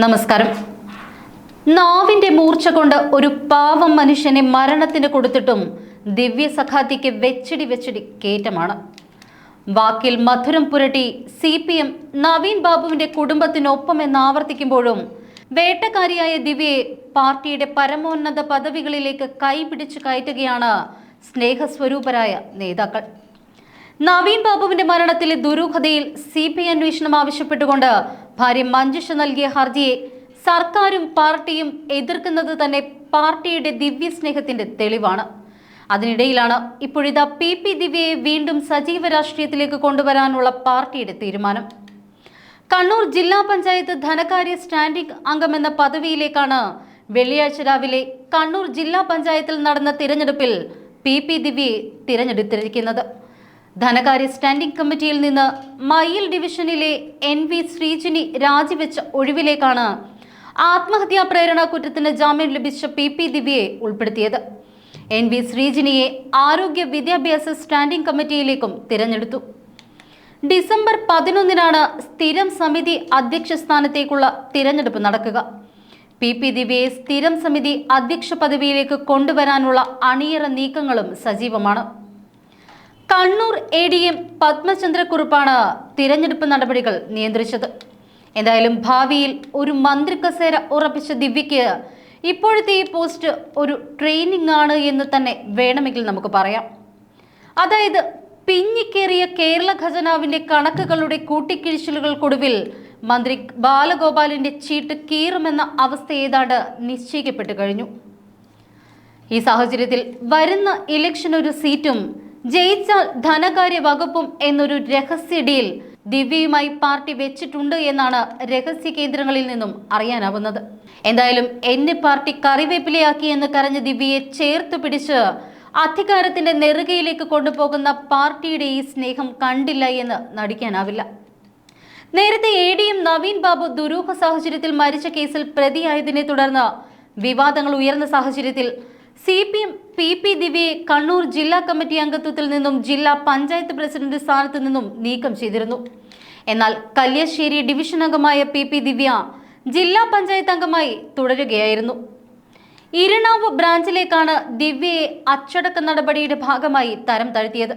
നമസ്കാരം. നാവിന്റെ മൂർച്ച കൊണ്ട് ഒരു പാവം മനുഷ്യനെ മരണത്തിന് കൊടുത്തിട്ടും ദിവ്യ സഖാത്തിക്ക് വെച്ചടി കേറ്റമാണ്. വാക്കിൽ മധുരം പുരട്ടി CPM നവീൻ ബാബുവിന്റെ കുടുംബത്തിനൊപ്പം എന്ന് ആവർത്തിക്കുമ്പോഴും വേട്ടക്കാരിയായ ദിവ്യയെ പാർട്ടിയുടെ പരമോന്നത പദവികളിലേക്ക് കൈപിടിച്ചു കയറ്റുകയാണ് സ്നേഹസ്വരൂപരായ നേതാക്കൾ. നവീൻ ബാബുവിന്റെ മരണത്തിലെ ദുരൂഹതയിൽ CBI അന്വേഷണം ആവശ്യപ്പെട്ടുകൊണ്ട് ഭാര്യ മഞ്ജുഷ നൽകിയ ഹർജിയെ സർക്കാരും പാർട്ടിയും എതിർക്കുന്നത് തന്നെ പാർട്ടിയുടെ ദിവ്യ സ്നേഹത്തിന്റെ തെളിവാണ്. അതിനിടയിലാണ് ഇപ്പോഴിതാ PP ദിവ്യയെ വീണ്ടും സജീവ രാഷ്ട്രീയത്തിലേക്ക് കൊണ്ടുവരാനുള്ള പാർട്ടിയുടെ തീരുമാനം. കണ്ണൂർ ജില്ലാ പഞ്ചായത്ത് ധനകാര്യ സ്റ്റാൻഡിംഗ് അംഗമെന്ന പദവിയിലേക്കാണ് വെള്ളിയാഴ്ച രാവിലെ കണ്ണൂർ ജില്ലാ പഞ്ചായത്തിൽ നടന്ന തിരഞ്ഞെടുപ്പിൽ PP ദിവ്യയെ തിരഞ്ഞെടുത്തിരിക്കുന്നത്. ധനകാര്യ സ്റ്റാൻഡിംഗ് കമ്മിറ്റിയിൽ നിന്ന് മയ്യിൽ ഡിവിഷനിലെ NV ശ്രീജിനി രാജിവെച്ച ഒഴിവിലേക്കാണ് ആത്മഹത്യാ പ്രേരണ കുറ്റത്തിന് ജാമ്യം ലഭിച്ച PP ദിവ്യയെ ഉൾപ്പെടുത്തിയത്. NV ശ്രീജിനിയെ ആരോഗ്യ വിദ്യാഭ്യാസ സ്റ്റാൻഡിംഗ് കമ്മിറ്റിയിലേക്കും തിരഞ്ഞെടുത്തു. ഡിസംബർ 11-നാണ് സ്ഥിരം സമിതി അധ്യക്ഷ സ്ഥാനത്തേക്കുള്ള തിരഞ്ഞെടുപ്പ് നടക്കുക. PP ദിവ്യയെ സ്ഥിരം സമിതി അധ്യക്ഷ പദവിയിലേക്ക് കൊണ്ടുവരാനുള്ള അണിയറ നീക്കങ്ങളും സജീവമാണ്. കണ്ണൂർ ADM പത്മചന്ദ്രക്കുറുപ്പാണ് തിരഞ്ഞെടുപ്പ് നടപടികൾ നിയന്ത്രിച്ചത്. എന്തായാലും ഭാവിയിൽ ഒരു മന്ത്രി കസേര ഉറപ്പിച്ച ദിവ്യയ്ക്ക് ഇപ്പോഴത്തെ ഈ പോസ്റ്റ് ഒരു ട്രെയിനിങ് ആണ് എന്ന് തന്നെ വേണമെങ്കിൽ നമുക്ക് പറയാം. അതായത് പിഞ്ഞിക്കേറിയ കേരള ഖജനാവിന്റെ കണക്കുകളുടെ കൂട്ടിക്കിഴിച്ചിലുകൾക്കൊടുവിൽ മന്ത്രി ബാലഗോപാലിന്റെ ചീട്ട് കീറുമെന്ന അവസ്ഥ ഏതാണ്ട് നിശ്ചയിക്കപ്പെട്ടു കഴിഞ്ഞു. ഈ സാഹചര്യത്തിൽ വരുന്ന ഇലക്ഷൻ ഒരു സീറ്റും ജയിച്ചാൽ ധനകാര്യ വകുപ്പും എന്നൊരു രഹസ്യ ഡീൽ ദിവ്യയുമായി പാർട്ടി വെച്ചിട്ടുണ്ട് എന്നാണ് രഹസ്യ കേന്ദ്രങ്ങളിൽ നിന്നും അറിയാനാവുന്നത്. എന്തായാലും എന്നെ പാർട്ടി കറിവേപ്പിലയാക്കി എന്ന് കരഞ്ഞ ദിവ്യയെ ചേർത്ത് പിടിച്ച് അധികാരത്തിന്റെ നെറുകയിലേക്ക് കൊണ്ടുപോകുന്ന പാർട്ടിയുടെ ഈ സ്നേഹം കണ്ടില്ല എന്ന് നടിക്കാനാവില്ല. നേരത്തെ ADM നവീൻ ബാബു ദുരൂഹ സാഹചര്യത്തിൽ മരിച്ച കേസിൽ പ്രതിയായതിനെ തുടർന്ന് വിവാദങ്ങൾ ഉയർന്ന സാഹചര്യത്തിൽ CPM PP ദിവ്യയെ കണ്ണൂർ ജില്ലാ കമ്മിറ്റി അംഗത്വത്തിൽ നിന്നും ജില്ലാ പഞ്ചായത്ത് പ്രസിഡന്റ് സ്ഥാനത്ത് നിന്നും നീക്കം ചെയ്തിരുന്നു. എന്നാൽ കല്യാശ്ശേരി ഡിവിഷൻ അംഗമായ PP ദിവ്യ ജില്ലാ പഞ്ചായത്ത് അംഗമായി തുടരുകയായിരുന്നു. ഇരിണാവ് ബ്രാഞ്ചിലേക്കാണ് ദിവ്യയെ അച്ചടക്ക നടപടിയുടെ ഭാഗമായി തരം താഴ്ത്തിയത്.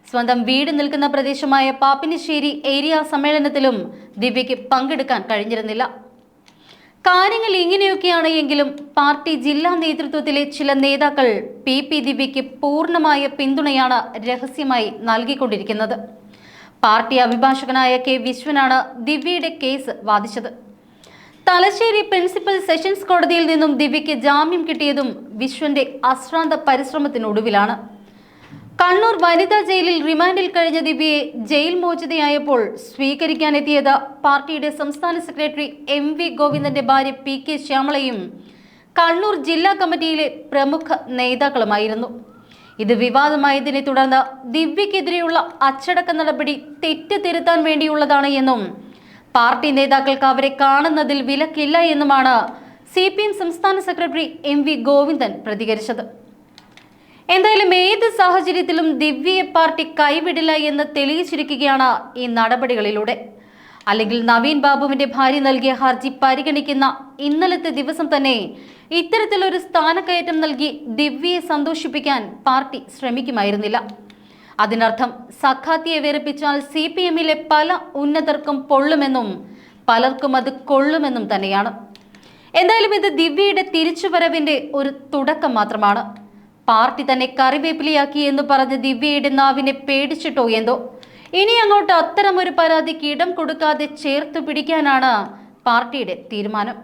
സ്വന്തം വീട് നിൽക്കുന്ന പ്രദേശമായ പാപ്പിനിശ്ശേരി ഏരിയ സമ്മേളനത്തിലും ദിവ്യയ്ക്ക് പങ്കെടുക്കാൻ കഴിഞ്ഞിരുന്നില്ല. കാര്യങ്ങൾ ഇങ്ങനെയൊക്കെയാണ് എങ്കിലും പാർട്ടി ജില്ലാ നേതൃത്വത്തിലെ ചില നേതാക്കൾ PP ദിവ്യയ്ക്ക് പൂർണ്ണമായ പിന്തുണയാണ് രഹസ്യമായി നൽകിക്കൊണ്ടിരിക്കുന്നത്. പാർട്ടി അഭിഭാഷകനായ K വിശ്വനാണ് ദിവ്യയുടെ കേസ് വാദിച്ചത്. തലശ്ശേരി പ്രിൻസിപ്പൽ സെഷൻസ് കോടതിയിൽ നിന്നും ദിവ്യയ്ക്ക് ജാമ്യം കിട്ടിയതും വിശ്വന്റെ അശ്രാന്ത പരിശ്രമത്തിനൊടുവിലാണ്. കണ്ണൂർ വനിതാ ജയിലിൽ റിമാൻഡിൽ കഴിഞ്ഞ ദിവ്യയെ ജയിൽ മോചിതയായപ്പോൾ സ്വീകരിക്കാനെത്തിയത് പാർട്ടിയുടെ സംസ്ഥാന സെക്രട്ടറി MV ഗോവിന്ദന്റെ ഭാര്യ PK ശ്യാമളയും കണ്ണൂർ ജില്ലാ കമ്മിറ്റിയിലെ പ്രമുഖ നേതാക്കളുമായിരുന്നു. ഇത് വിവാദമായതിനെ തുടർന്ന് ദിവ്യക്കെതിരെയുള്ള അച്ചടക്ക നടപടി തെറ്റ് തിരുത്താൻ വേണ്ടിയുള്ളതാണ് എന്നും പാർട്ടി നേതാക്കൾക്ക് അവരെ കാണുന്നതിൽ വിലക്കില്ല എന്നുമാണ് CPM സംസ്ഥാന സെക്രട്ടറി MV ഗോവിന്ദൻ പ്രതികരിച്ചത്. എന്തായാലും ഏത് സാഹചര്യത്തിലും ദിവ്യയെ പാർട്ടി കൈവിടില്ല എന്ന് തെളിയിച്ചിരിക്കുകയാണ് ഈ നടപടികളിലൂടെ. അല്ലെങ്കിൽ നവീൻ ബാബുവിന്റെ ഭാര്യ നൽകിയ ഹർജി പരിഗണിക്കുന്ന ഇന്നലത്തെ ദിവസം തന്നെ ഇത്തരത്തിലൊരു സ്ഥാനക്കയറ്റം നൽകി ദിവ്യയെ സന്തോഷിപ്പിക്കാൻ പാർട്ടി ശ്രമിക്കുമായിരുന്നില്ല. അതിനർത്ഥം സഖാത്തിയെ വെറുപ്പിച്ചാൽ CPMലെ പല ഉന്നതർക്കും പൊള്ളുമെന്നും പലർക്കും അത് കൊള്ളുമെന്നും തന്നെയാണ്. എന്തായാലും ഇത് ദിവ്യയുടെ തിരിച്ചുവരവിന്റെ ഒരു തുടക്കം മാത്രമാണ്. പാർട്ടി തന്നെ കറിവേപ്പിലയാക്കി എന്ന് പറഞ്ഞ് ദിവ്യയുടെ നാവിനെ പേടിച്ചിട്ടോ എന്തോ ഇനി അങ്ങോട്ട് അത്തരമൊരു പരാതിക്ക് ഇടം കൊടുക്കാതെ ചേർത്ത് പിടിക്കാനാണ് പാർട്ടിയുടെ തീരുമാനം.